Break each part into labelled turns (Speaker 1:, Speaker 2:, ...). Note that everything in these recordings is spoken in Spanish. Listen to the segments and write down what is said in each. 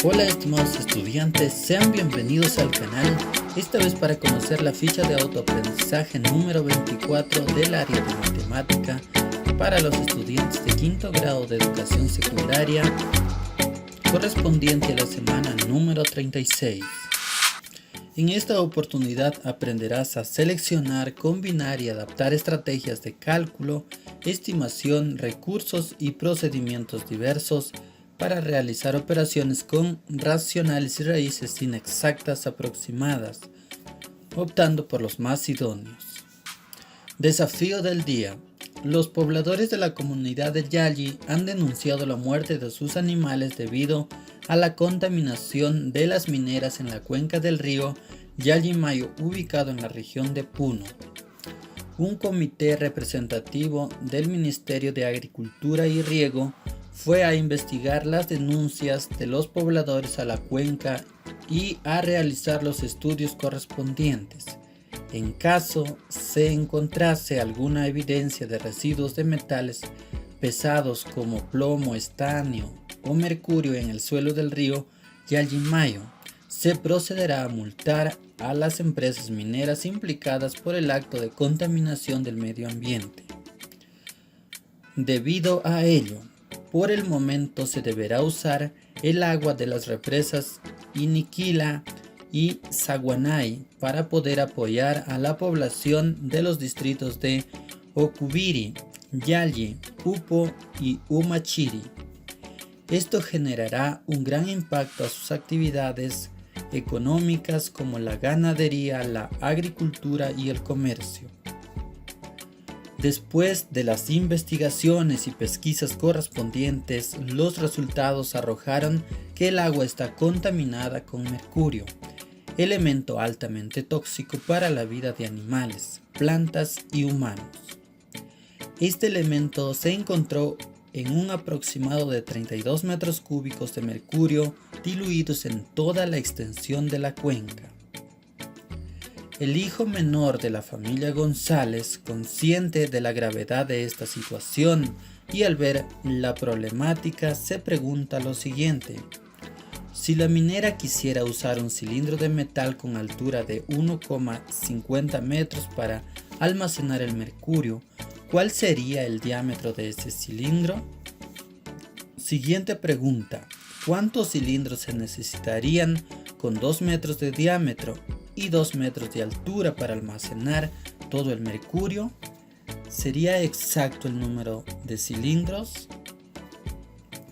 Speaker 1: Hola estimados estudiantes, sean bienvenidos al canal, esta vez para conocer la ficha de autoaprendizaje número 24 del área de matemática para los estudiantes de quinto grado de educación secundaria, correspondiente a la semana número 36. En esta oportunidad aprenderás a seleccionar, combinar y adaptar estrategias de cálculo, estimación, recursos y procedimientos diversos para realizar operaciones con racionales y raíces inexactas aproximadas, optando por los más idóneos. Desafío del día. Los pobladores de la comunidad de Yalli han denunciado la muerte de sus animales debido a la contaminación de las mineras en la cuenca del río Yallimayo, ubicado en la región de Puno. Un comité representativo del Ministerio de Agricultura y Riego fue a investigar las denuncias de los pobladores a la cuenca y a realizar los estudios correspondientes. En caso se encontrase alguna evidencia de residuos de metales pesados como plomo, estaño o mercurio en el suelo del río Yallimayo, se procederá a multar a las empresas mineras implicadas por el acto de contaminación del medio ambiente. Debido a ello, por el momento se deberá usar el agua de las represas Iniquila y Saguanay para poder apoyar a la población de los distritos de Ocubiri, Yalli, Pupo y Humachiri. Esto generará un gran impacto a sus actividades económicas como la ganadería, la agricultura y el comercio. Después de las investigaciones y pesquisas correspondientes, los resultados arrojaron que el agua está contaminada con mercurio, elemento altamente tóxico para la vida de animales, plantas y humanos. Este elemento se encontró en un aproximado de 32 metros cúbicos de mercurio diluidos en toda la extensión de la cuenca. El hijo menor de la familia González, consciente de la gravedad de esta situación y al ver la problemática, se pregunta lo siguiente: si la minera quisiera usar un cilindro de metal con altura de 1,50 metros para almacenar el mercurio, ¿cuál sería el diámetro de ese cilindro? Siguiente pregunta: ¿cuántos cilindros se necesitarían con 2 metros de diámetro y 2 metros de altura para almacenar todo el mercurio? ¿Sería exacto el número de cilindros?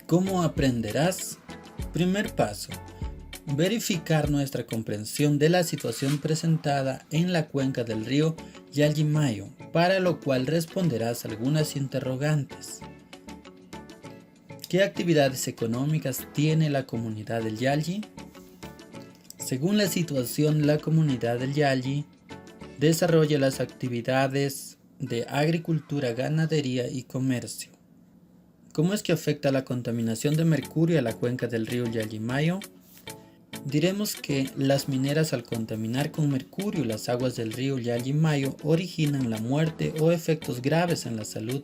Speaker 1: ¿Cómo aprenderás? Primer paso: verificar nuestra comprensión de la situación presentada en la cuenca del río Yallimayo, para lo cual responderás algunas interrogantes. ¿Qué actividades económicas tiene la comunidad del Yalli? Según la situación, la comunidad del Yalli desarrolla las actividades de agricultura, ganadería y comercio. ¿Cómo es que afecta la contaminación de mercurio a la cuenca del río Yallimayo? Diremos que las mineras, al contaminar con mercurio las aguas del río Yallimayo, originan la muerte o efectos graves en la salud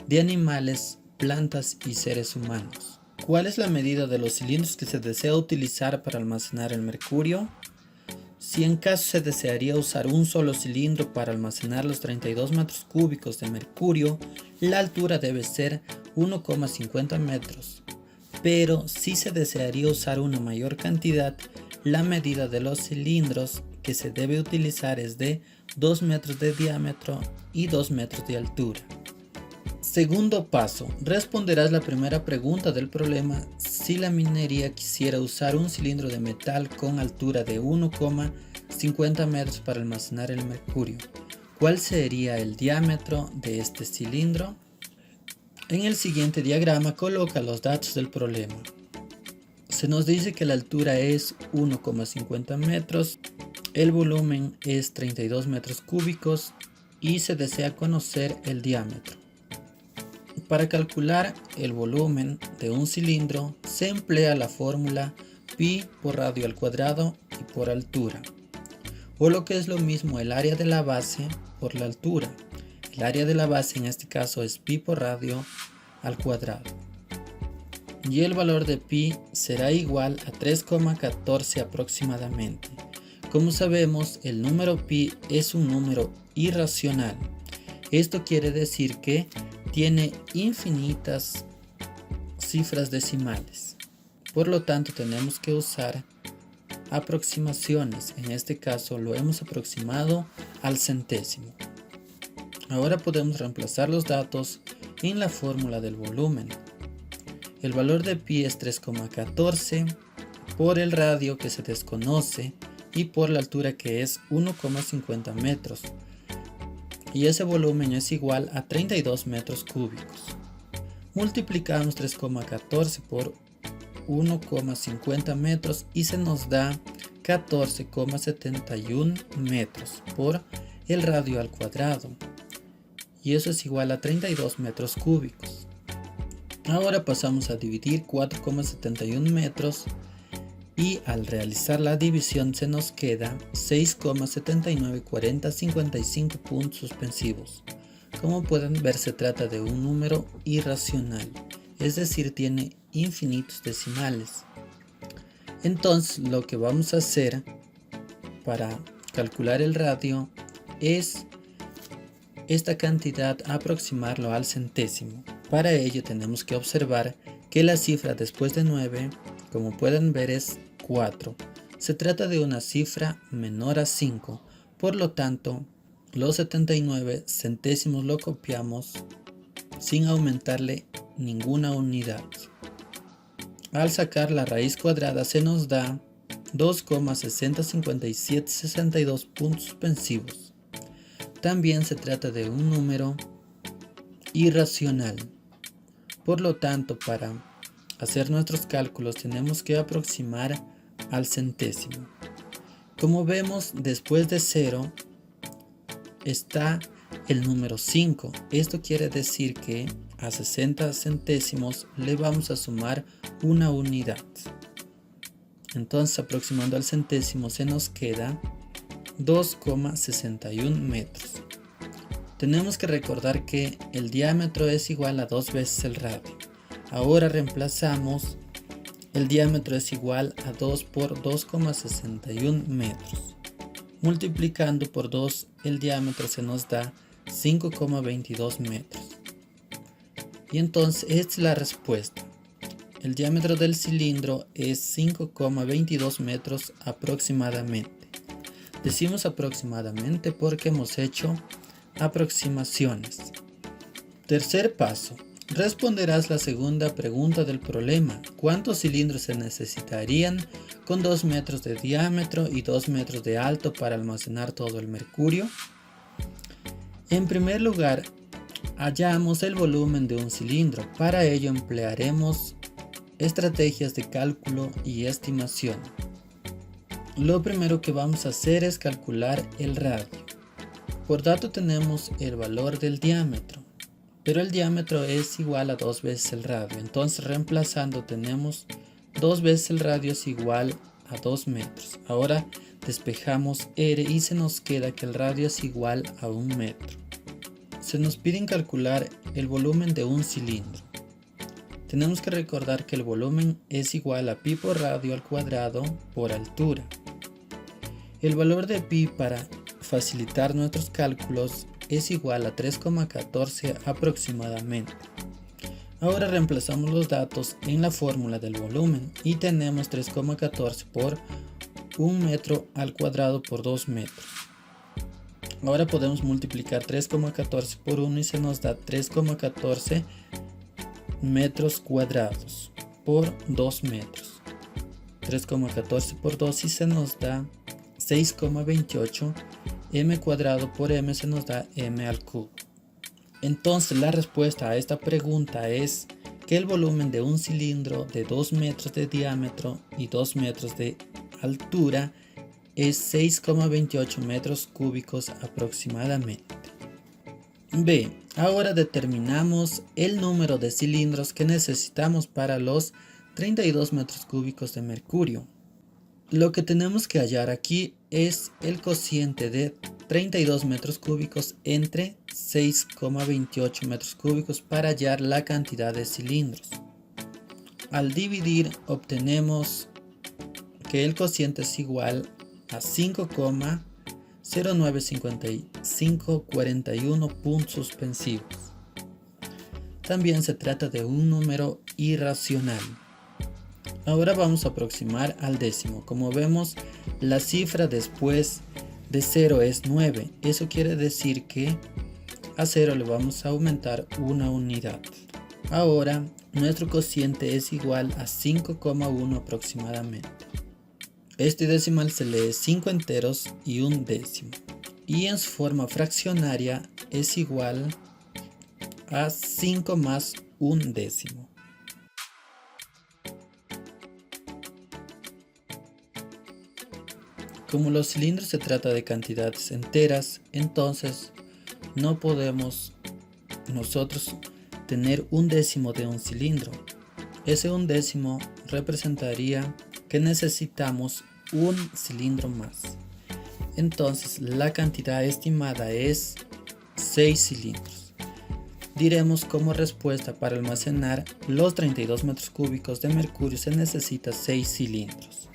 Speaker 1: de animales, plantas y seres humanos. ¿Cuál es la medida de los cilindros que se desea utilizar para almacenar el mercurio? Si en caso se desearía usar un solo cilindro para almacenar los 32 metros cúbicos de mercurio, la altura debe ser 1,50 metros. Pero si se desearía usar una mayor cantidad, la medida de los cilindros que se debe utilizar es de 2 metros de diámetro y 2 metros de altura. Segundo paso: responderás la primera pregunta del problema. Si la minería quisiera usar un cilindro de metal con altura de 1,50 metros para almacenar el mercurio, ¿cuál sería el diámetro de este cilindro? En el siguiente diagrama coloca los datos del problema. Se nos dice que la altura es 1,50 metros, el volumen es 32 metros cúbicos y se desea conocer el diámetro. Para calcular el volumen de un cilindro se emplea la fórmula pi por radio al cuadrado y por altura, o lo que es lo mismo, el área de la base por la altura. El área de la base en este caso es pi por radio al cuadrado. y el valor de pi será igual a 3,14 aproximadamente. Como sabemos, el número pi es un número irracional. Esto quiere decir que tiene infinitas cifras decimales. Por lo tanto, tenemos que usar aproximaciones. En este caso lo hemos aproximado al centésimo. Ahora podemos reemplazar los datos en la fórmula del volumen. El valor de pi es 3,14 por el radio que se desconoce y por la altura que es 1,50 metros. Y ese volumen es igual a 32 metros cúbicos. Multiplicamos 3,14 por 1,50 metros y se nos da 14,71 metros por el radio al cuadrado. Y eso es igual a 32 metros cúbicos. Ahora pasamos a dividir 4,71 metros y al realizar la división se nos queda 6,794055 puntos suspensivos. Como pueden ver, se trata de un número irracional, es decir, tiene infinitos decimales. Entonces lo que vamos a hacer para calcular el radio es esta cantidad aproximarlo al centésimo. Para ello tenemos que observar que la cifra después de 9, como pueden ver, es 4. Se trata de una cifra menor a 5, por lo tanto los 79 centésimos lo copiamos sin aumentarle ninguna unidad. Al sacar la raíz cuadrada se nos da 2,605762 puntos suspensivos. También se trata de un número irracional. Por lo tanto, para hacer nuestros cálculos tenemos que aproximar al centésimo. Como vemos, después de 0 está el número 5. Esto quiere decir que a 60 centésimos le vamos a sumar una unidad. Entonces, aproximando al centésimo se nos queda 2,61 metros. Tenemos que recordar que el diámetro es igual a 2 veces el radio. Ahora reemplazamos, el diámetro es igual a 2 por 2,61 metros. Multiplicando por 2 el diámetro se nos da 5,22 metros. Y entonces esta es la respuesta. El diámetro del cilindro es 5,22 metros aproximadamente. Decimos aproximadamente porque hemos hecho aproximaciones. Tercer paso. Responderás la segunda pregunta del problema. ¿Cuántos cilindros se necesitarían con 2 metros de diámetro y 2 metros de alto para almacenar todo el mercurio? En primer lugar, hallamos el volumen de un cilindro. Para ello emplearemos estrategias de cálculo y estimación. Lo primero que vamos a hacer es calcular el radio. Por dato tenemos el valor del diámetro, pero el diámetro es igual a 2 veces el radio. Entonces, reemplazando, tenemos 2 veces el radio es igual a 2 metros. Ahora despejamos R y se nos queda que el radio es igual a 1 metro. Se nos piden calcular el volumen de un cilindro. Tenemos que recordar que el volumen es igual a pi por radio al cuadrado por altura. El valor de pi, para facilitar nuestros cálculos, es igual a 3,14 aproximadamente. Ahora reemplazamos los datos en la fórmula del volumen y tenemos 3,14 por 1 metro al cuadrado por 2 metros. Ahora podemos multiplicar 3,14 por 1 y se nos da 3,14 metros cuadrados por 2 metros. 3,14 por 2 y se nos da 6,28. M cuadrado por M se nos da M al cubo. Entonces la respuesta a esta pregunta es que el volumen de un cilindro de 2 metros de diámetro y 2 metros de altura es 6,28 metros cúbicos aproximadamente. B. Ahora determinamos el número de cilindros que necesitamos para los 32 metros cúbicos de mercurio. Lo que tenemos que hallar aquí es el cociente de 32 metros cúbicos entre 6,28 metros cúbicos para hallar la cantidad de cilindros. Al dividir obtenemos que el cociente es igual a 5,095541 puntos suspensivos. También se trata de un número irracional. Ahora vamos a aproximar al décimo. Como vemos, la cifra después de 0 es 9. Eso quiere decir que a 0 le vamos a aumentar una unidad. Ahora, nuestro cociente es igual a 5,1 aproximadamente. Este decimal se lee 5 enteros y un décimo. Y en su forma fraccionaria es igual a 5 más un décimo. Como los cilindros se trata de cantidades enteras, entonces no podemos nosotros tener un décimo de un cilindro. Ese un décimo representaría que necesitamos un cilindro más. Entonces la cantidad estimada es 6 cilindros. Diremos como respuesta para almacenar los 32 metros cúbicos de mercurio se necesita 6 cilindros.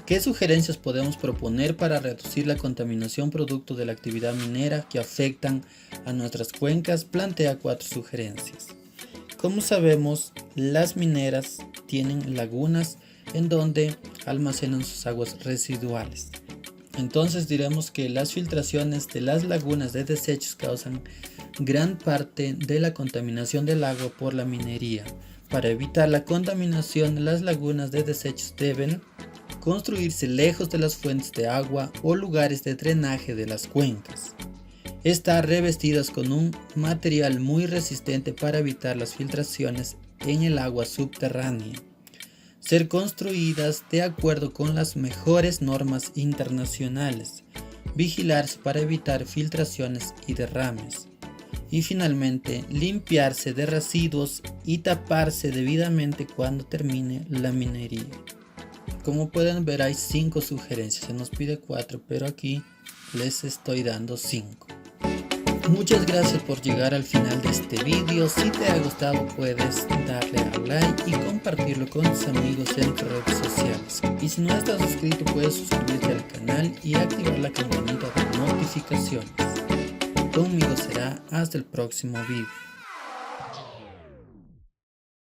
Speaker 1: ¿Qué sugerencias podemos proponer para reducir la contaminación producto de la actividad minera que afectan a nuestras cuencas? Plantea 4 sugerencias. Como sabemos, las mineras tienen lagunas en donde almacenan sus aguas residuales. Entonces diremos que las filtraciones de las lagunas de desechos causan gran parte de la contaminación del agua por la minería. Para evitar la contaminación, las lagunas de desechos deben construirse lejos de las fuentes de agua o lugares de drenaje de las cuencas. Estar revestidas con un material muy resistente para evitar las filtraciones en el agua subterránea. Ser construidas de acuerdo con las mejores normas internacionales. Vigilarse para evitar filtraciones y derrames. Y finalmente, limpiarse de residuos y taparse debidamente cuando termine la minería. Como pueden ver, hay 5 sugerencias. Se nos pide 4, pero aquí les estoy dando 5. Muchas gracias por llegar al final de este vídeo. Si te ha gustado, puedes darle a like y compartirlo con tus amigos en tus redes sociales. Y si no estás suscrito, puedes suscribirte al canal y activar la campanita de notificaciones. Conmigo será hasta el próximo vídeo.